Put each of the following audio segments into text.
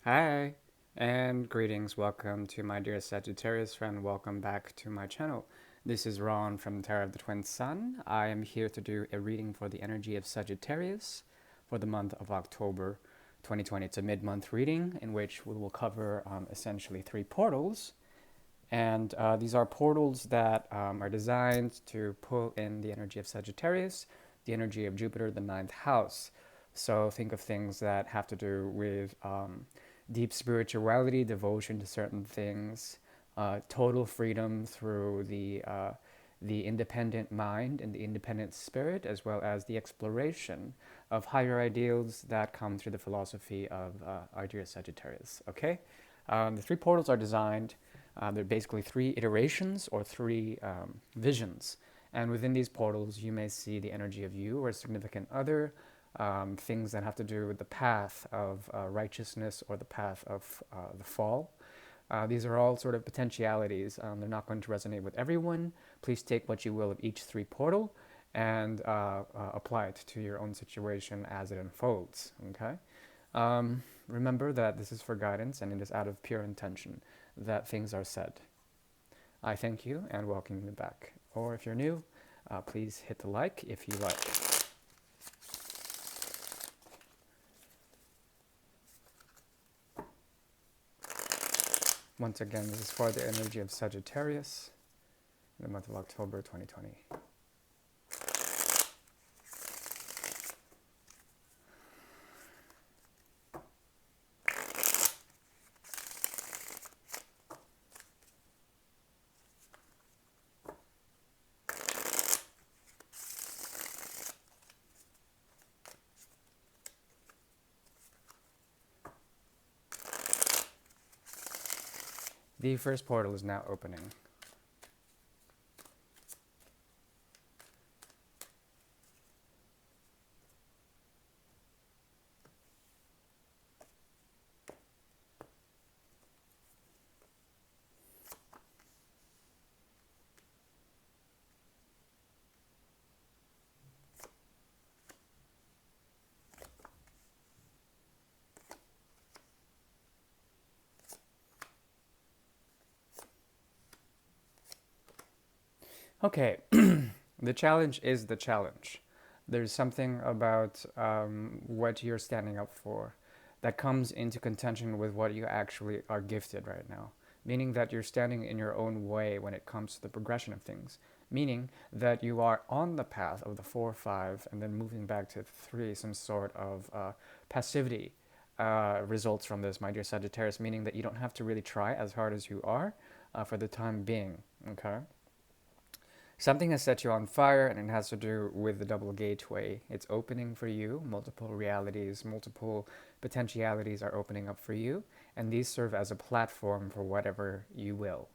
Hi, and greetings. Welcome to my dear Sagittarius friend. Welcome back to my channel. This is Ron from Tarot of the Twin Sun. I am here to do a reading for the energy of Sagittarius for the month of October 2020. It's a mid-month reading in which we will cover essentially three portals. And these are portals that are designed to pull in the energy of Sagittarius, the energy of Jupiter, the ninth house. So think of things that have to do with deep spirituality, devotion to certain things, total freedom through the independent mind and the independent spirit, as well as the exploration of higher ideals that come through the philosophy of our dear Sagittarius. Okay, the three portals are designed. They're basically three iterations or three visions. And within these portals, you may see the energy of you or a significant other, things that have to do with the path of righteousness or the path of the fall. These are all sort of potentialities. They're not going to resonate with everyone. Please take what you will of each three portal and apply it to your own situation as it unfolds. Okay. Remember that this is for guidance and it is out of pure intention that things are said. I thank you and welcome you back. Or if you're new, please hit the like if you like. Once again, this is for the energy of Sagittarius in the month of October 2020. The first portal is now opening. Okay, the challenge is the challenge. There's something about what you're standing up for that comes into contention with what you actually are gifted right now. Meaning that you're standing in your own way when it comes to the progression of things. Meaning that you are on the path of the 4, 5, and then moving back to 3, some sort of passivity results from this, my dear Sagittarius, meaning that you don't have to really try as hard as you are for the time being. Okay? Something has set you on fire, and it has to do with the double gateway. It's opening for you. Multiple realities, multiple potentialities are opening up for you, and these serve as a platform for whatever you will.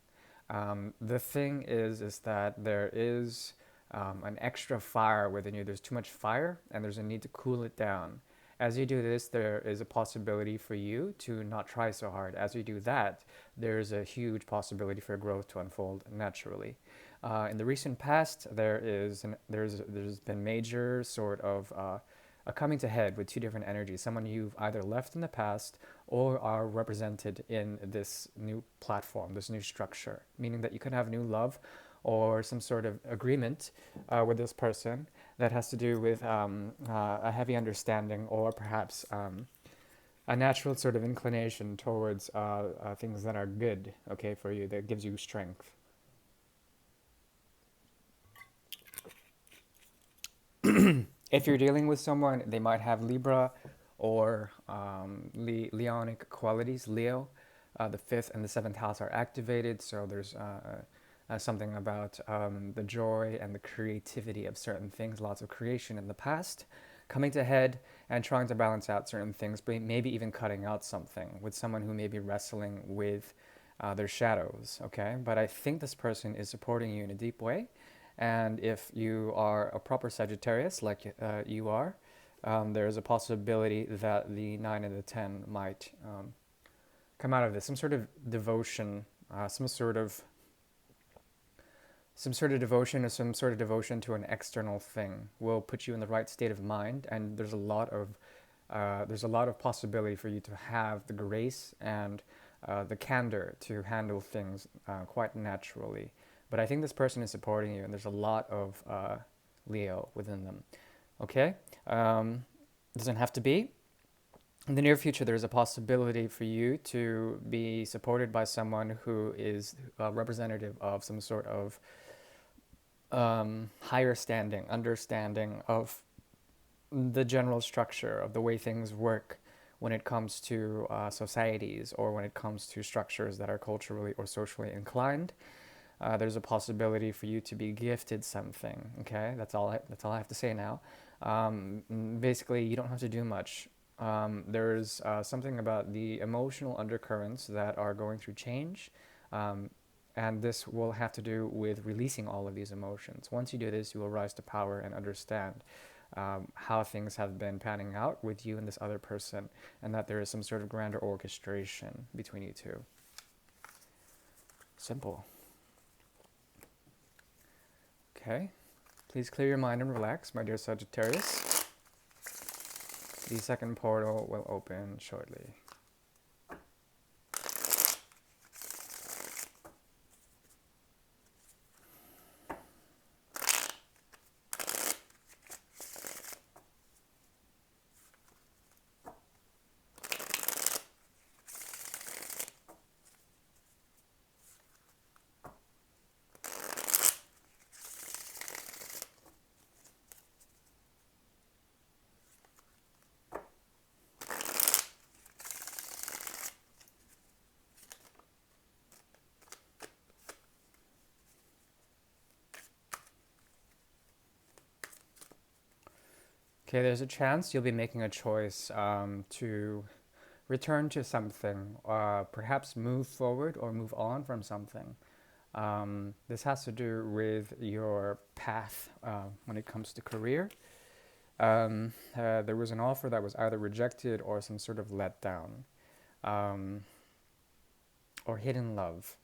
The thing is that there is an extra fire within you. There's too much fire, and there's a need to cool it down. As you do this, there is a possibility for you to not try so hard. As you do that, there's a huge possibility for growth to unfold naturally. In the recent past, there's been major sort of a coming to head with two different energies. Someone you've either left in the past or are represented in this new platform, this new structure, meaning that you could have new love or some sort of agreement with this person that has to do with a heavy understanding or perhaps a natural sort of inclination towards things that are good, okay, for you, that gives you strength. If you're dealing with someone, they might have Libra or Leonic qualities, Leo. The fifth and the seventh house are activated, so there's something about the joy and the creativity of certain things, lots of creation in the past, coming to head and trying to balance out certain things, but maybe even cutting out something with someone who may be wrestling with their shadows, okay? But I think this person is supporting you in a deep way. And if you are a proper Sagittarius, like you are, there's a possibility that the 9 and the 10 might come out of this. Some sort of devotion, some sort of devotion or some sort of devotion to an external thing will put you in the right state of mind. And there's a lot of there's a lot of possibility for you to have the grace and the candor to handle things quite naturally. But I think this person is supporting you, and there's a lot of Leo within them. Okay? Doesn't have to be. In the near future, there's a possibility for you to be supported by someone who is representative of some sort of higher standing, understanding of the general structure of the way things work when it comes to societies or when it comes to structures that are culturally or socially inclined. There's a possibility for you to be gifted something. Okay, that's all I have to say now. Basically, you don't have to do much. There's something about the emotional undercurrents that are going through change, and this will have to do with releasing all of these emotions. Once you do this, you will rise to power and understand how things have been panning out with you and this other person, and that there is some sort of grander orchestration between you two. Simple. Okay, please clear your mind and relax, my dear Sagittarius. The second portal will open shortly. Okay, there's a chance you'll be making a choice to return to something, perhaps move forward or move on from something. This has to do with your path when it comes to career. There was an offer that was either rejected or some sort of letdown, um, or hidden love,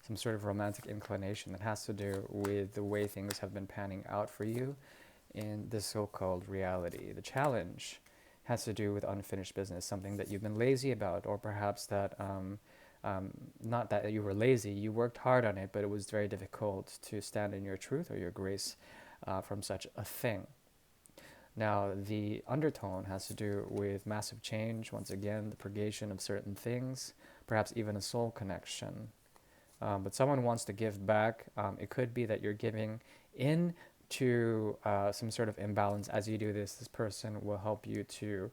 some sort of romantic inclination that has to do with the way things have been panning out for you in the so-called reality. The challenge has to do with unfinished business, something that you've been lazy about, or perhaps that, not that you were lazy, you worked hard on it, but it was very difficult to stand in your truth or your grace from such a thing. Now, the undertone has to do with massive change, once again, the purgation of certain things, perhaps even a soul connection. But someone wants to give back. It could be that you're giving in to some sort of imbalance. As you do this, this person will help you to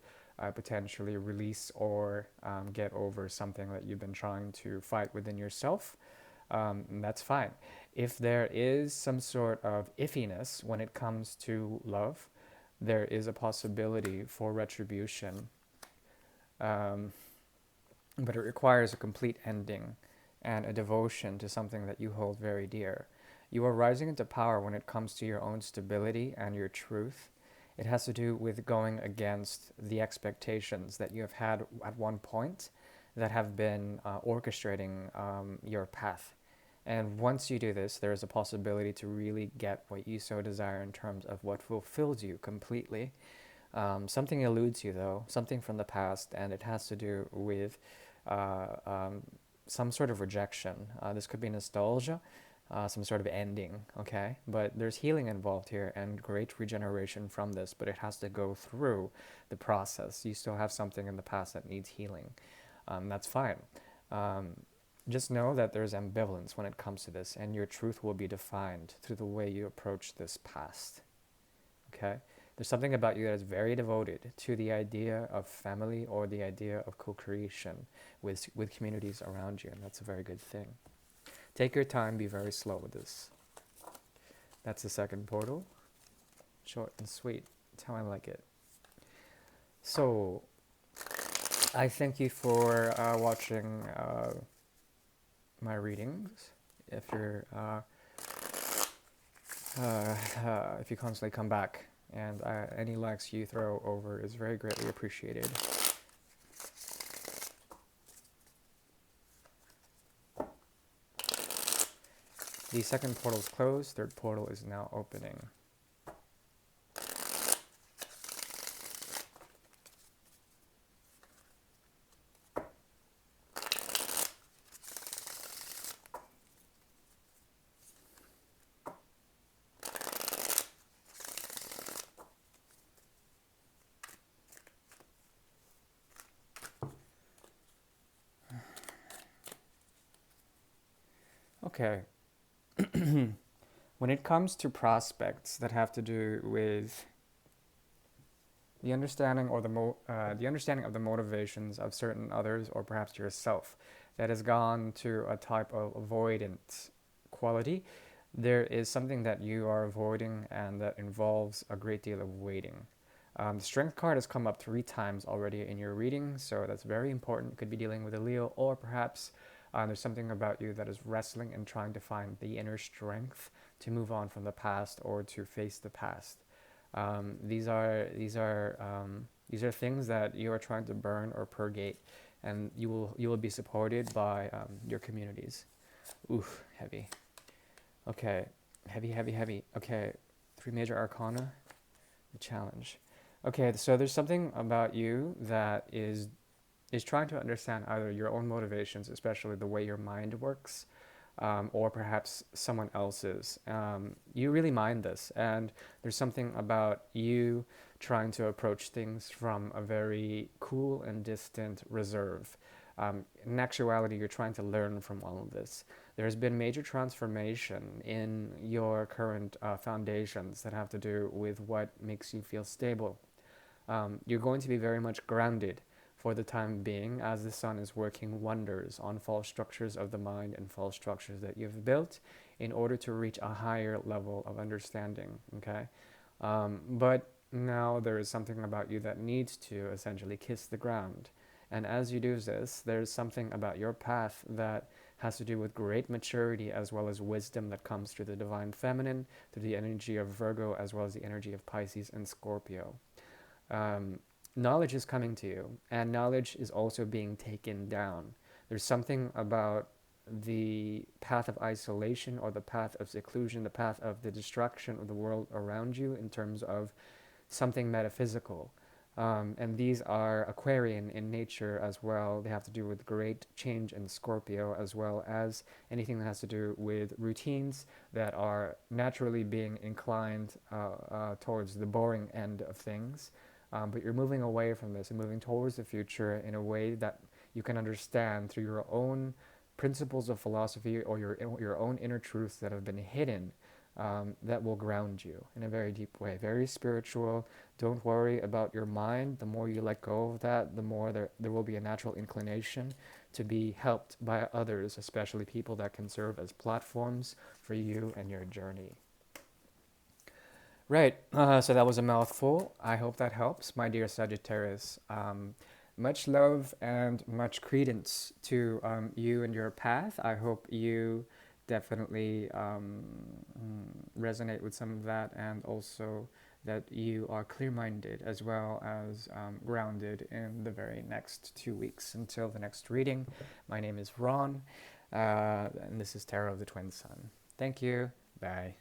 potentially release or get over something that you've been trying to fight within yourself. And that's fine. If there is some sort of iffiness when it comes to love, there is a possibility for retribution, but it requires a complete ending and a devotion to something that you hold very dear. You are rising into power when it comes to your own stability and your truth. It has to do with going against the expectations that you have had at one point that have been orchestrating your path. And once you do this, there is a possibility to really get what you so desire in terms of what fulfills you completely. Something eludes you, though, something from the past, and it has to do with some sort of rejection. This could be nostalgia, some sort of ending, okay? But there's healing involved here and great regeneration from this, but it has to go through the process. You still have something in the past that needs healing. That's fine. Just know that there's ambivalence when it comes to this, and your truth will be defined through the way you approach this past. Okay? There's something about you that is very devoted to the idea of family or the idea of co-creation with communities around you, and that's a very good thing. Take your time, be very slow with this. That's the second portal. Short and sweet. That's how I like it. So, I thank you for watching my readings. If you're if you constantly come back, and any likes you throw over is very greatly appreciated. The second portal is closed, third portal is now opening. Okay. When it comes to prospects that have to do with the understanding of the motivations of certain others, or perhaps yourself, that has gone to a type of avoidant quality, there is something that you are avoiding, and that involves a great deal of waiting. The strength card has come up 3 times already in your reading, so that's very important. You could be dealing with a Leo, or perhaps there's something about you that is wrestling and trying to find the inner strength to move on from the past or to face the past. These are things that you are trying to burn or purgate, and you will be supported by your communities. Oof, heavy. Okay, heavy, heavy, heavy. Okay, 3 major arcana, the challenge. Okay, so there's something about you that is trying to understand either your own motivations, especially the way your mind works, or perhaps someone else's. You really mind this, and there's something about you trying to approach things from a very cool and distant reserve. In actuality, you're trying to learn from all of this. There's been major transformation in your current foundations that have to do with what makes you feel stable. You're going to be very much grounded for the time being, as the sun is working wonders on false structures of the mind and false structures that you've built in order to reach a higher level of understanding. Okay, but now there is something about you that needs to essentially kiss the ground. And as you do this, there's something about your path that has to do with great maturity as well as wisdom that comes through the divine feminine, through the energy of Virgo, as well as the energy of Pisces and Scorpio. Um, Knowledge is coming to you, and knowledge is also being taken down. There's something about the path of isolation, or the path of seclusion, the path of the destruction of the world around you in terms of something metaphysical. And these are Aquarian in nature as well. They have to do with great change in Scorpio, as well as anything that has to do with routines that are naturally being inclined towards the boring end of things. But you're moving away from this and moving towards the future in a way that you can understand through your own principles of philosophy, or your own inner truths that have been hidden, that will ground you in a very deep way, very spiritual. Don't worry about your mind. The more you let go of that, the more there will be a natural inclination to be helped by others, especially people that can serve as platforms for you and your journey. Right, so that was a mouthful. I hope that helps, my dear Sagittarius. Much love and much credence to you and your path. I hope you definitely resonate with some of that, and also that you are clear minded as well as grounded in the very next 2 weeks until the next reading. My name is Ron, and this is Tarot of the Twin Sun. Thank you. Bye.